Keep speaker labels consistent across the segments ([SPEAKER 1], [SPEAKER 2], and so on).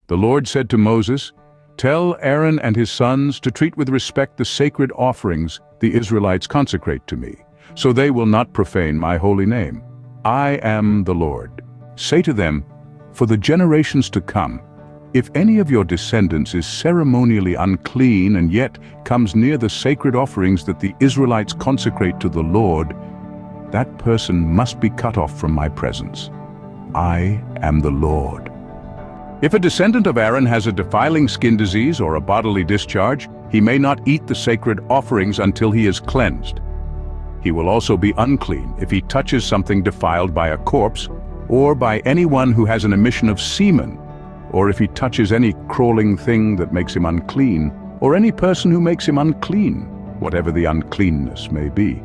[SPEAKER 1] The Lord said to Moses, "Tell Aaron and his sons to treat with respect the sacred offerings the Israelites consecrate to me, so they will not profane my holy name. I am the Lord. Say to them, for the generations to come, if any of your descendants is ceremonially unclean and yet comes near the sacred offerings that the Israelites consecrate to the Lord, that person must be cut off from my presence. I am the Lord. If a descendant of Aaron has a defiling skin disease or a bodily discharge, he may not eat the sacred offerings until he is cleansed. He will also be unclean if he touches something defiled by a corpse, or by anyone who has an emission of semen, or if he touches any crawling thing that makes him unclean, or any person who makes him unclean, whatever the uncleanness may be.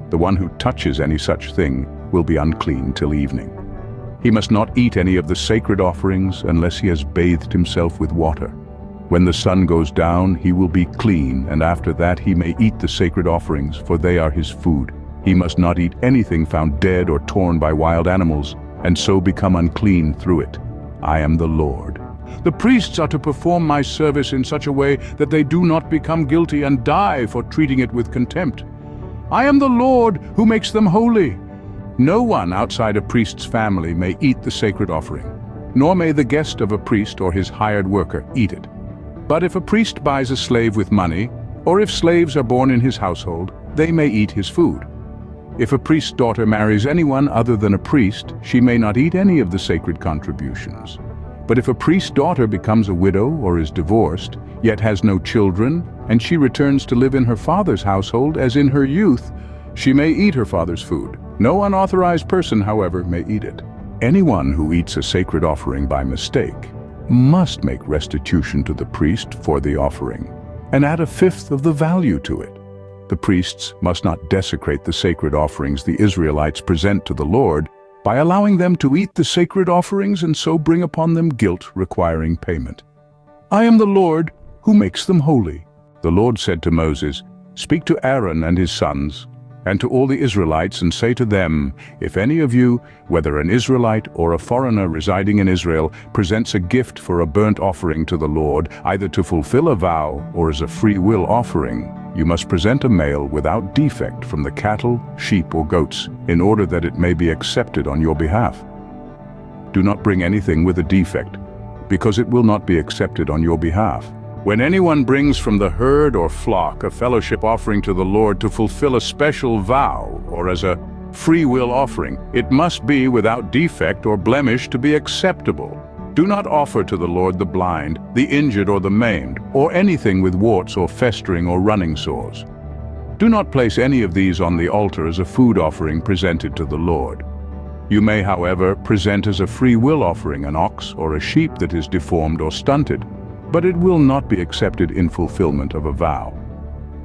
[SPEAKER 1] The one who touches any such thing will be unclean till evening. He must not eat any of the sacred offerings unless he has bathed himself with water. When the sun goes down, he will be clean, and after that he may eat the sacred offerings, for they are his food. He must not eat anything found dead or torn by wild animals, and so become unclean through it. I am the Lord. The priests are to perform my service in such a way that they do not become guilty and die for treating it with contempt. I am the Lord who makes them holy. No one outside a priest's family may eat the sacred offering, nor may the guest of a priest or his hired worker eat it. But if a priest buys a slave with money, or if slaves are born in his household, they may eat his food. If a priest's daughter marries anyone other than a priest, she may not eat any of the sacred contributions. But if a priest's daughter becomes a widow or is divorced, yet has no children, and she returns to live in her father's household as in her youth, she may eat her father's food. No unauthorized person, however, may eat it. Anyone who eats a sacred offering by mistake must make restitution to the priest for the offering, and add 1/5 of the value to it. The priests must not desecrate the sacred offerings the Israelites present to the Lord by allowing them to eat the sacred offerings and so bring upon them guilt requiring payment. I am the Lord who makes them holy. The Lord said to Moses, "Speak to Aaron and his sons, and to all the Israelites, and say to them, if any of you, whether an Israelite or a foreigner residing in Israel, presents a gift for a burnt offering to the Lord, either to fulfill a vow or as a free will offering, you must present a male without defect from the cattle, sheep, or goats, in order that it may be accepted on your behalf. Do not bring anything with a defect, because it will not be accepted on your behalf. When anyone brings from the herd or flock a fellowship offering to the Lord to fulfill a special vow or as a free will offering, it must be without defect or blemish to be acceptable. Do not offer to the Lord the blind, the injured or the maimed, or anything with warts or festering or running sores. Do not place any of these on the altar as a food offering presented to the Lord. You may, however, present as a free will offering an ox or a sheep that is deformed or stunted, but it will not be accepted in fulfillment of a vow.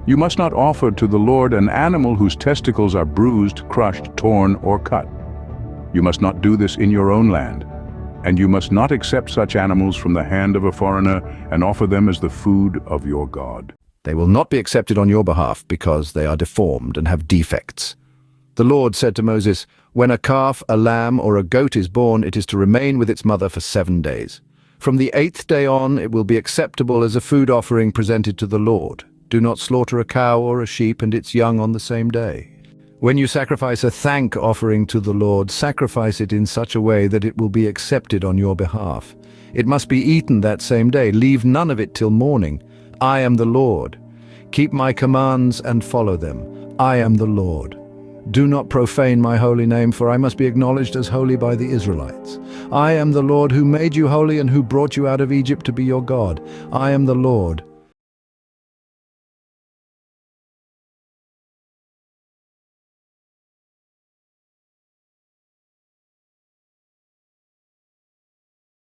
[SPEAKER 1] You must not offer to the Lord an animal whose testicles are bruised, crushed, torn, or cut. You must not do this in your own land, and you must not accept such animals from the hand of a foreigner and offer them as the food of your God.
[SPEAKER 2] They will not be accepted on your behalf because they are deformed and have defects. The Lord said to Moses, when a calf, a lamb, or a goat is born, it is to remain with its mother for 7 days. From the 8th day on, it will be acceptable as a food offering presented to the Lord. Do not slaughter a cow or a sheep and its young on the same day. When you sacrifice a thank offering to the Lord, sacrifice it in such a way that it will be accepted on your behalf. It must be eaten that same day. Leave none of it till morning. I am the Lord. Keep my commands and follow them. I am the Lord. Do not profane my holy name, for I must be acknowledged as holy by the Israelites. I am the Lord who made you holy and who brought you out of Egypt to be your God. I am the Lord.